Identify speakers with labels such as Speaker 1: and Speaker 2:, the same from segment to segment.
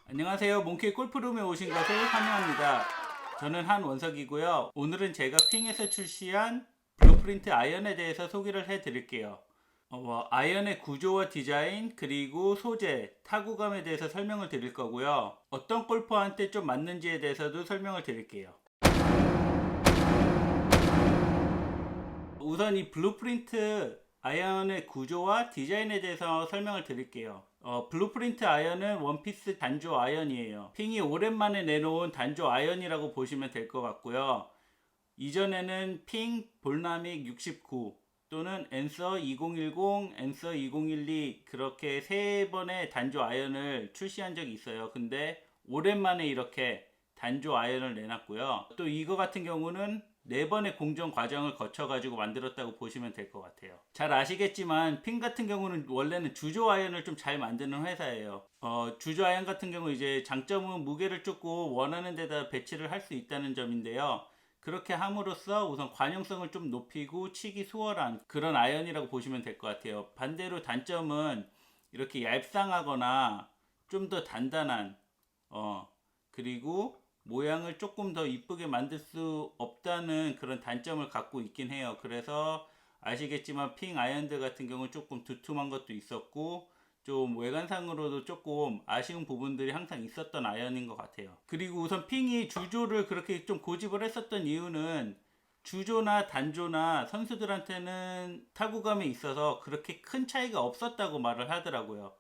Speaker 1: 안녕하세요. 몽키 골프룸에 오신 것을 환영합니다. 저는 한원석이고요. 오늘은 제가 핑에서 출시한 블루프린트 아이언에 대해서 소개를 해드릴게요. 아이언의 구조와 디자인, 그리고 소재, 타구감에 대해서 설명을 드릴 거고요. 어떤 골퍼한테 좀 맞는지에 대해서도 설명을 드릴게요. 우선 이 블루프린트 아이언의 구조와 디자인에 대해서 설명을 드릴게요. 블루프린트 아이언은 원피스 단조 아이언이에요. 핑이 오랜만에 내놓은 단조 아이언이라고 보시면 될 것 같고요. 이전에는 핑 볼나믹 69 또는 앤서 2010, 앤서 2012 그렇게 세 번의 단조 아이언을 출시한 적이 있어요. 근데 오랜만에 이렇게 단조 아이언을 내놨고요. 또 이거 같은 경우는 네 번의 공정 과정을 거쳐가지고 만들었다고 보시면 될 것 같아요. 잘 아시겠지만 핑 같은 경우는 원래는 주조 아이언을 좀 잘 만드는 회사예요. 주조 아이언 같은 경우 이제 장점은 무게를 쫓고 원하는 데다 배치를 할 수 있다는 점인데요. 그렇게 함으로써 우선 관용성을 좀 높이고 치기 수월한 그런 아이언이라고 보시면 될 것 같아요. 반대로 단점은 이렇게 얄쌍하거나 좀 더 단단한 그리고 모양을 조금 더 이쁘게 만들 수 없다는 그런 단점을 갖고 있긴 해요. 그래서 아시겠지만 핑 아이언들 같은 경우는 조금 두툼한 것도 있었고 좀 외관상으로도 조금 아쉬운 부분들이 항상 있었던 아이언인 것 같아요. 그리고 우선 핑이 주조를 그렇게 좀 고집을 했었던 이유는 주조나 단조나 선수들한테는 타구감에 있어서 그렇게 큰 차이가 없었다고 말을 하더라고요.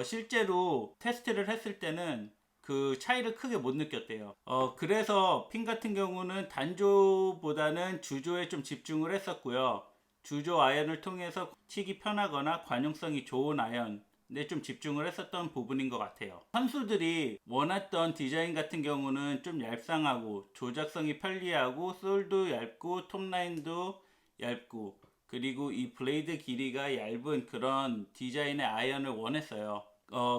Speaker 1: 실제로 테스트를 했을 때는 그 차이를 크게 못 느꼈대요. 그래서 핑 같은 경우는 단조보다는 주조에 좀 집중을 했었고요. 주조 아이언을 통해서 치기 편하거나 관용성이 좋은 아이언에 좀 집중을 했었던 부분인 것 같아요. 선수들이 원했던 디자인 같은 경우는 좀 얄쌍하고 조작성이 편리하고 솔도 얇고 톱라인도 얇고 그리고 이 블레이드 길이가 얇은 그런 디자인의 아이언을 원했어요.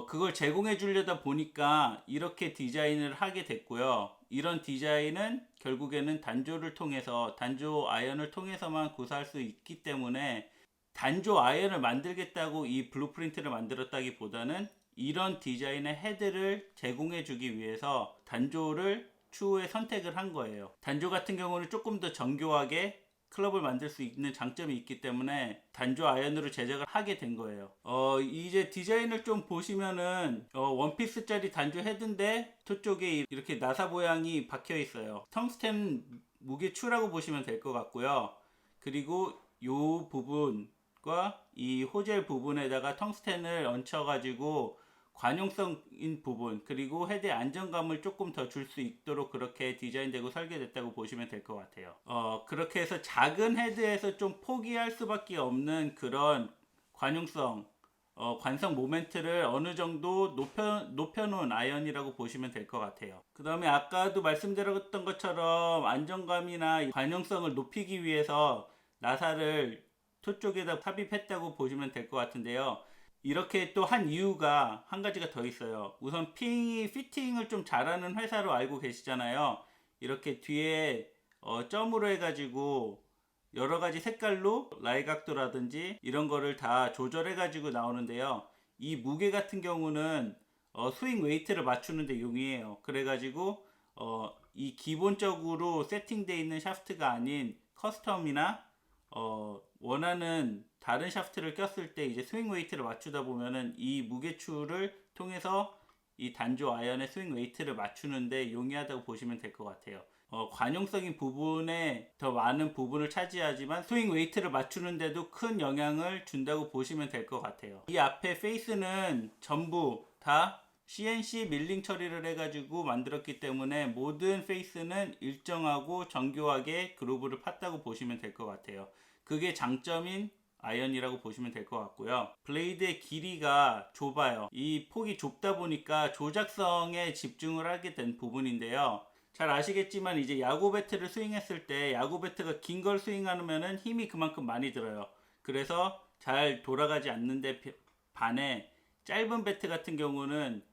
Speaker 1: 그걸 제공해 주려다 보니까 이렇게 디자인을 하게 됐고요. 이런 디자인은 결국에는 단조를 통해서, 단조 아이언을 통해서만 구사할 수 있기 때문에 단조 아이언을 만들겠다고 이 블루프린트를 만들었다기보다는 이런 디자인의 헤드를 제공해 주기 위해서 단조를 추후에 선택을 한 거예요. 단조 같은 경우는 조금 더 정교하게 클럽을 만들 수 있는 장점이 있기 때문에 단조 아이언으로 제작을 하게 된 거예요. 이제 디자인을 좀 보시면은 원피스짜리 단조 헤드인데 토쪽에 이렇게 나사 모양이 박혀 있어요. 텅스텐 무게추라고 보시면 될 것 같고요. 그리고 이 부분과 이 호젤 부분에다가 텅스텐을 얹혀가지고 관용성인 부분 그리고 헤드의 안정감을 조금 더 줄 수 있도록 그렇게 디자인되고 설계됐다고 보시면 될 것 같아요. 그렇게 해서 작은 헤드에서 좀 포기할 수밖에 없는 그런 관용성, 관성 모멘트를 어느 정도 높여놓은 아이언이라고 보시면 될 것 같아요. 그 다음에 아까도 말씀드렸던 것처럼 안정감이나 관용성을 높이기 위해서 나사를 토 쪽에다 삽입했다고 보시면 될 것 같은데요. 이렇게 또 한 이유가 한 가지가 더 있어요. 우선 핑이 피팅을 좀 잘하는 회사로 알고 계시잖아요. 이렇게 뒤에 점으로 해가지고 여러 가지 색깔로 라이 각도라든지 이런 거를 다 조절해가지고 나오는데요. 이 무게 같은 경우는 스윙 웨이트를 맞추는데 용이해요. 그래가지고 이 기본적으로 세팅되어 있는 샤프트가 아닌 커스텀이나 원하는 다른 샤프트를 꼈을 때 이제 스윙 웨이트를 맞추다 보면은 이 무게추를 통해서 이 단조 아이언의 스윙 웨이트를 맞추는데 용이하다고 보시면 될 것 같아요. 관용성인 부분에 더 많은 부분을 차지하지만 스윙 웨이트를 맞추는데도 큰 영향을 준다고 보시면 될 것 같아요. 이 앞에 페이스는 전부 다 CNC 밀링 처리를 해가지고 만들었기 때문에 모든 페이스는 일정하고 정교하게 그루브를 팠다고 보시면 될 것 같아요. 그게 장점인 아이언이라고 보시면 될 것 같고요. 블레이드의 길이가 좁아요. 이 폭이 좁다 보니까 조작성에 집중을 하게 된 부분인데요. 잘 아시겠지만 이제 야구 배트를 스윙했을 때 야구 배트가 긴 걸 스윙하면은 힘이 그만큼 많이 들어요. 그래서 잘 돌아가지 않는데 반해 짧은 배트 같은 경우는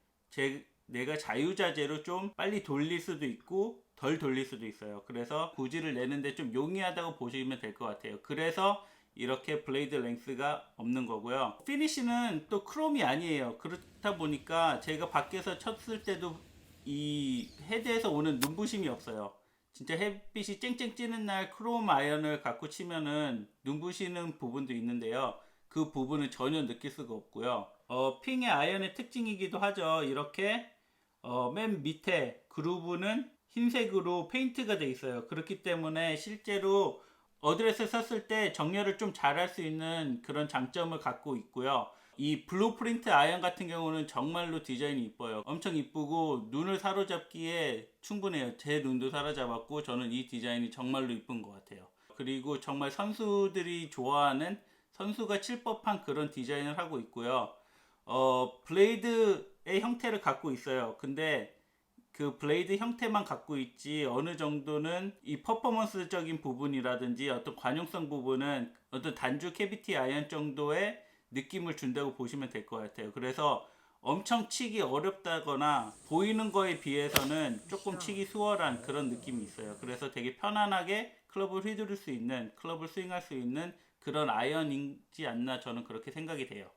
Speaker 1: 내가 자유자재로 좀 빨리 돌릴 수도 있고 덜 돌릴 수도 있어요. 그래서 구질을 내는데 좀 용이하다고 보시면 될 것 같아요. 그래서 이렇게 블레이드 랭스가 없는 거고요. 피니쉬는 또 크롬이 아니에요. 그렇다 보니까 제가 밖에서 쳤을 때도 이 헤드에서 오는 눈부심이 없어요. 진짜 햇빛이 쨍쨍 찌는 날 크롬 아이언을 갖고 치면은 눈부시는 부분도 있는데요. 그 부분은 전혀 느낄 수가 없고요. 핑의 아이언의 특징이기도 하죠. 이렇게 맨 밑에 그루브는 흰색으로 페인트가 돼 있어요. 그렇기 때문에 실제로 어드레스 썼을 때 정렬을 좀 잘할 수 있는 그런 장점을 갖고 있고요. 이 블루프린트 아이언 같은 경우는 정말로 디자인이 이뻐요. 엄청 이쁘고 눈을 사로잡기에 충분해요. 제 눈도 사로잡았고 저는 이 디자인이 정말로 이쁜 것 같아요. 그리고 정말 선수들이 좋아하는, 선수가 칠 법한 그런 디자인을 하고 있고요. 블레이드의 형태를 갖고 있어요. 근데 그 블레이드 형태만 갖고 있지 어느 정도는 이 퍼포먼스적인 부분이라든지 어떤 관용성 부분은 어떤 단주 캐비티 아이언 정도의 느낌을 준다고 보시면 될 것 같아요. 그래서 엄청 치기 어렵다거나 보이는 거에 비해서는 조금 치기 수월한 그런 느낌이 있어요. 그래서 되게 편안하게 클럽을 휘두를 수 있는, 클럽을 스윙할 수 있는 그런 아이언이지 않나 저는 그렇게 생각이 돼요.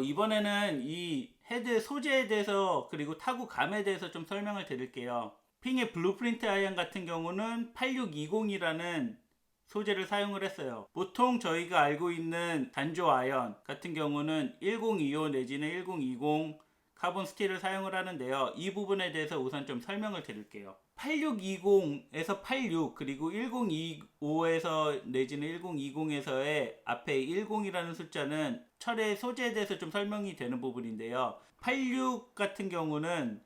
Speaker 1: 이번에는 이 헤드 소재에 대해서 그리고 타구감에 대해서 좀 설명을 드릴게요. 핑의 블루프린트 아이언 같은 경우는 8620이라는 소재를 사용을 했어요. 보통 저희가 알고 있는 단조 아이언 같은 경우는 1025 내지는 1020 카본 스틸을 사용을 하는데요. 이 부분에 대해서 우선 좀 설명을 드릴게요. 8620에서 86 그리고 1025에서 내지는 1020에서의 앞에 10이라는 숫자는 철의 소재에 대해서 좀 설명이 되는 부분인데요. 86 같은 경우는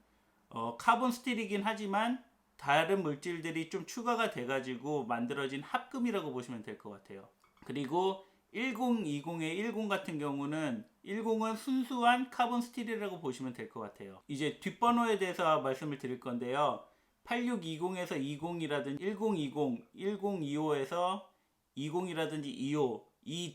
Speaker 1: 카본 스틸이긴 하지만 다른 물질들이 좀 추가가 돼가지고 만들어진 합금이라고 보시면 될 것 같아요. 그리고 1020의 10 같은 경우는 10은 순수한 카본 스틸이라고 보시면 될 것 같아요. 이제 뒷번호에 대해서 말씀을 드릴 건데요. 8620에서 20이라든지 1020, 1025에서 20이라든지 25 이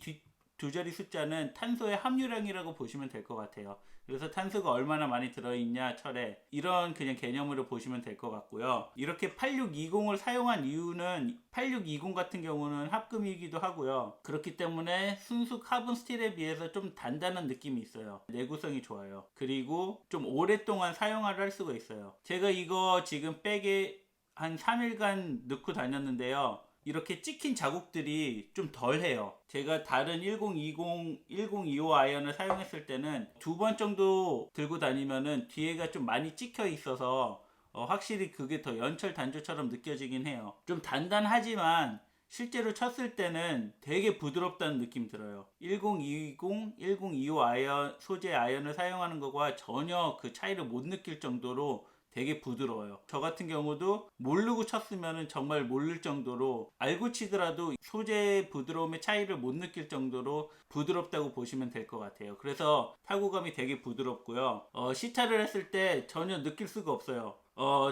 Speaker 1: 두 자리 숫자는 탄소의 함유량이라고 보시면 될 것 같아요. 그래서 탄소가 얼마나 많이 들어있냐 철에 이런 그냥 개념으로 보시면 될 것 같고요. 이렇게 8620을 사용한 이유는 8620 같은 경우는 합금이기도 하고요. 그렇기 때문에 순수 카본 스틸에 비해서 좀 단단한 느낌이 있어요. 내구성이 좋아요. 그리고 좀 오랫동안 사용을 할 수가 있어요. 제가 이거 지금 백에 한 3일간 넣고 다녔는데요. 이렇게 찍힌 자국들이 좀 덜해요. 제가 다른 1020, 1025 아이언을 사용했을 때는 2번 정도 들고 다니면은 뒤에가 좀 많이 찍혀 있어서 확실히 그게 더 연철 단조처럼 느껴지긴 해요. 좀 단단하지만 실제로 쳤을 때는 되게 부드럽다는 느낌이 들어요. 1020, 1025 아이언, 소재 아이언을 사용하는 것과 전혀 그 차이를 못 느낄 정도로 되게 부드러워요. 저 같은 경우도 모르고 쳤으면 정말 모를 정도로 알고 치더라도 소재의 부드러움의 차이를 못 느낄 정도로 부드럽다고 보시면 될 것 같아요. 그래서 타구감이 되게 부드럽고요. 시타를 했을 때 전혀 느낄 수가 없어요.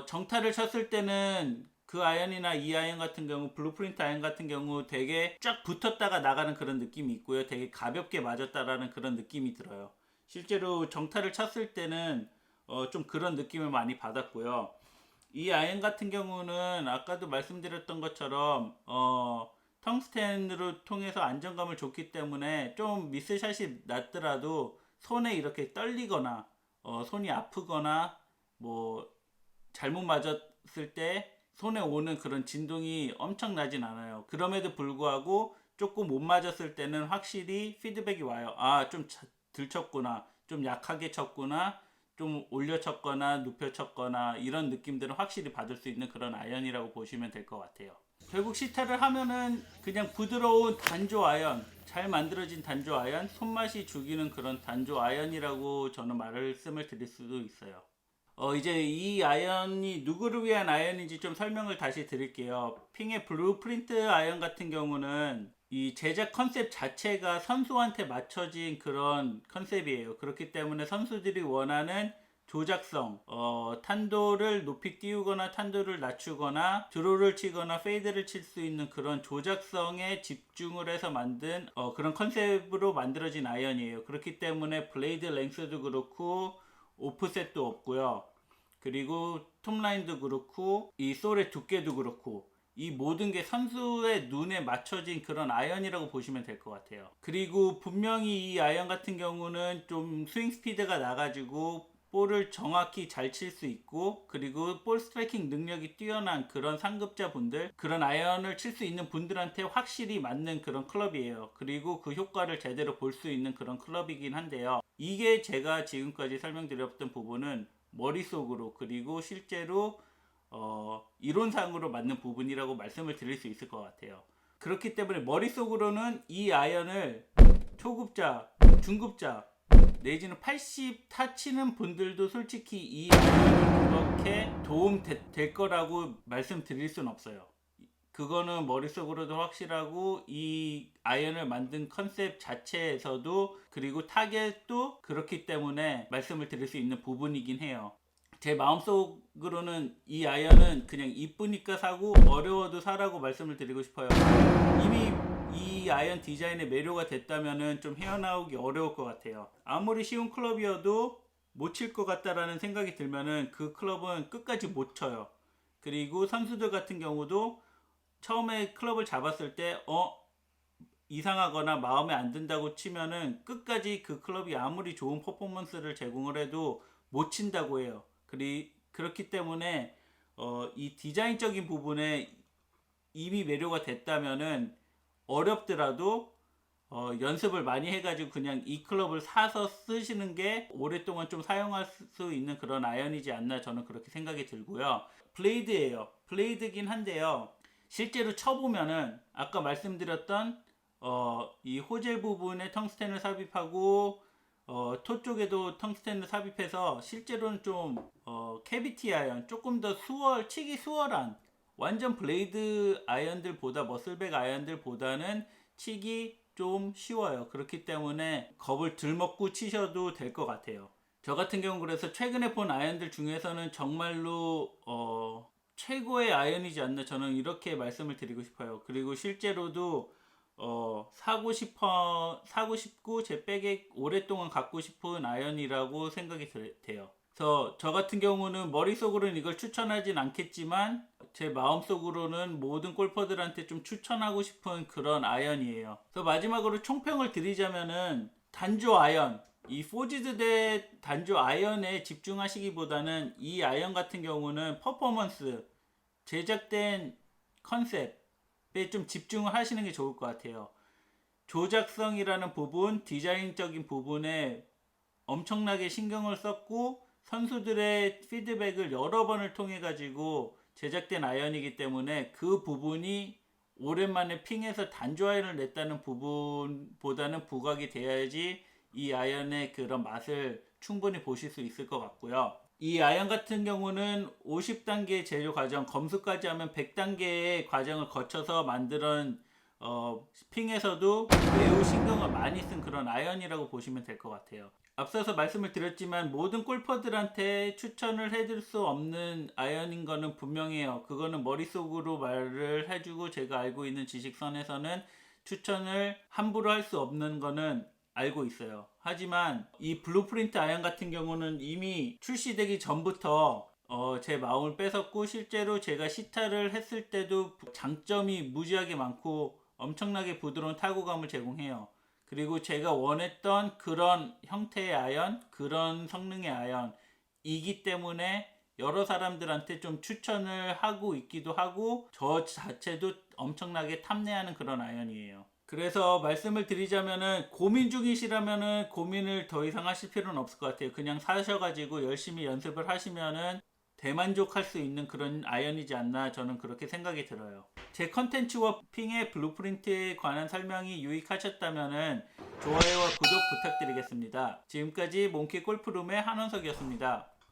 Speaker 1: 정타를 쳤을 때는 그 아이언이나 이 아이언 같은 경우, 블루프린트 아이언 같은 경우 되게 쫙 붙었다가 나가는 그런 느낌이 있고요. 되게 가볍게 맞았다라는 그런 느낌이 들어요. 실제로 정타를 쳤을 때는 좀 그런 느낌을 많이 받았고요. 이 아이언 같은 경우는 아까도 말씀드렸던 것처럼 텅스텐으로 통해서 안정감을 줬기 때문에 좀 미스샷이 났더라도 손에 이렇게 떨리거나 손이 아프거나 뭐 잘못 맞았을 때 손에 오는 그런 진동이 엄청 나진 않아요. 그럼에도 불구하고 조금 못 맞았을 때는 확실히 피드백이 와요. 아, 좀 덜 쳤구나, 좀 약하게 쳤구나, 좀 올려 쳤거나 눕혀 쳤거나 이런 느낌들은 확실히 받을 수 있는 그런 아이언이라고 보시면 될 것 같아요. 결국 시타를 하면은 그냥 부드러운 단조 아이언, 잘 만들어진 단조 아이언, 손맛이 죽이는 그런 단조 아이언이라고 저는 말씀을 드릴 수도 있어요. 이제 이 아이언이 누구를 위한 아이언인지 좀 설명을 다시 드릴게요. 핑의 블루프린트 아이언 같은 경우는 이 제작 컨셉 자체가 선수한테 맞춰진 그런 컨셉이에요. 그렇기 때문에 선수들이 원하는 조작성, 탄도를 높이 띄우거나 탄도를 낮추거나 드로우를 치거나 페이드를 칠 수 있는 그런 조작성에 집중을 해서 만든 그런 컨셉으로 만들어진 아이언이에요. 그렇기 때문에 블레이드 랭스도 그렇고 오프셋도 없고요. 그리고 톱라인도 그렇고 이 솔의 두께도 그렇고 이 모든 게 선수의 눈에 맞춰진 그런 아이언이라고 보시면 될 것 같아요. 그리고 분명히 이 아이언 같은 경우는 좀 스윙 스피드가 나가지고 볼을 정확히 잘 칠 수 있고, 그리고 볼 스트라이킹 능력이 뛰어난 그런 상급자 분들, 그런 아이언을 칠 수 있는 분들한테 확실히 맞는 그런 클럽이에요. 그리고 그 효과를 제대로 볼 수 있는 그런 클럽이긴 한데요. 이게 제가 지금까지 설명드렸던 부분은 머릿속으로, 그리고 실제로 이론상으로 맞는 부분이라고 말씀을 드릴 수 있을 것 같아요. 그렇기 때문에 머릿속으로는 이 아이언을 초급자, 중급자 내지는 80타 치는 분들도 솔직히 이 아이언이 그렇게 도움 될 거라고 말씀드릴 순 없어요. 그거는 머릿속으로도 확실하고, 이 아이언을 만든 컨셉 자체에서도, 그리고 타겟도 그렇기 때문에 말씀을 드릴 수 있는 부분이긴 해요. 제 마음속으로는 이 아이언은 그냥 이쁘니까 사고 어려워도 사라고 말씀을 드리고 싶어요. 이미 이 아이언 디자인에 매료가 됐다면은 좀 헤어나오기 어려울 것 같아요. 아무리 쉬운 클럽이어도 못 칠 것 같다라는 생각이 들면은 그 클럽은 끝까지 못 쳐요. 그리고 선수들 같은 경우도 처음에 클럽을 잡았을 때 이상하거나 마음에 안 든다고 치면은 끝까지 그 클럽이 아무리 좋은 퍼포먼스를 제공을 해도 못 친다고 해요. 그렇기 때문에 이 디자인적인 부분에 이미 매료가 됐다면은 어렵더라도 연습을 많이 해가지고 그냥 이 클럽을 사서 쓰시는 게 오랫동안 좀 사용할 수 있는 그런 아이언이지 않나, 저는 그렇게 생각이 들고요. 블레이드예요. 블레이드긴 한데요. 실제로 쳐보면은 아까 말씀드렸던 이 호젤 부분에 텅스텐을 삽입하고 토 쪽에도 텅스텐을 삽입해서 실제로는 좀 캐비티 아이언, 조금 더 치기 수월한, 완전 블레이드 아이언들보다, 머슬백 아이언들보다는 치기 좀 쉬워요. 그렇기 때문에 겁을 덜 먹고 치셔도 될 것 같아요. 저 같은 경우 그래서 최근에 본 아이언들 중에서는 정말로 최고의 아이언이지 않나, 저는 이렇게 말씀을 드리고 싶어요. 그리고 실제로도 사고 싶고 제 백에 오랫동안 갖고 싶은 아이언이라고 생각이 돼요. 그래서 저 같은 경우는 머릿속으로는 이걸 추천하진 않겠지만 제 마음속으로는 모든 골퍼들한테 좀 추천하고 싶은 그런 아이언이에요. 그래서 마지막으로 총평을 드리자면은 단조 아이언, 이 포지드 대 단조 아이언에 집중하시기보다는 이 아이언 같은 경우는 퍼포먼스, 제작된 컨셉에 좀 집중을 하시는 게 좋을 것 같아요. 조작성이라는 부분, 디자인적인 부분에 엄청나게 신경을 썼고, 선수들의 피드백을 여러 번을 통해 가지고 제작된 아이언이기 때문에 그 부분이 오랜만에 핑에서 단조 아이언을 냈다는 부분보다는 부각이 돼야지 이 아이언의 그런 맛을 충분히 보실 수 있을 것 같고요. 이 아이언 같은 경우는 50단계 제조 과정, 검수까지 하면 100단계의 과정을 거쳐서 만든 핑에서도 매우 신경을 많이 쓴 그런 아이언이라고 보시면 될 것 같아요. 앞서서 말씀을 드렸지만 모든 골퍼들한테 추천을 해줄 수 없는 아이언인 거는 분명해요. 그거는 머릿속으로 말을 해주고 제가 알고 있는 지식선에서는 추천을 함부로 할 수 없는 거는 알고 있어요. 하지만 이 블루프린트 아이언 같은 경우는 이미 출시되기 전부터 제 마음을 뺏었고, 실제로 제가 시타를 했을 때도 장점이 무지하게 많고 엄청나게 부드러운 타구감을 제공해요. 그리고 제가 원했던 그런 형태의 아이언, 그런 성능의 아이언이기 때문에 여러 사람들한테 좀 추천을 하고 있기도 하고, 저 자체도 엄청나게 탐내하는 그런 아이언이에요. 그래서 말씀을 드리자면은 고민 중이시라면은 고민을 더 이상 하실 필요는 없을 것 같아요. 그냥 사셔가지고 열심히 연습을 하시면은 대만족할 수 있는 그런 아이언이지 않나, 저는 그렇게 생각이 들어요. 제 컨텐츠와 핑의 블루프린트에 관한 설명이 유익하셨다면은 좋아요와 구독 부탁드리겠습니다. 지금까지 몽키 골프룸의 한원석이었습니다.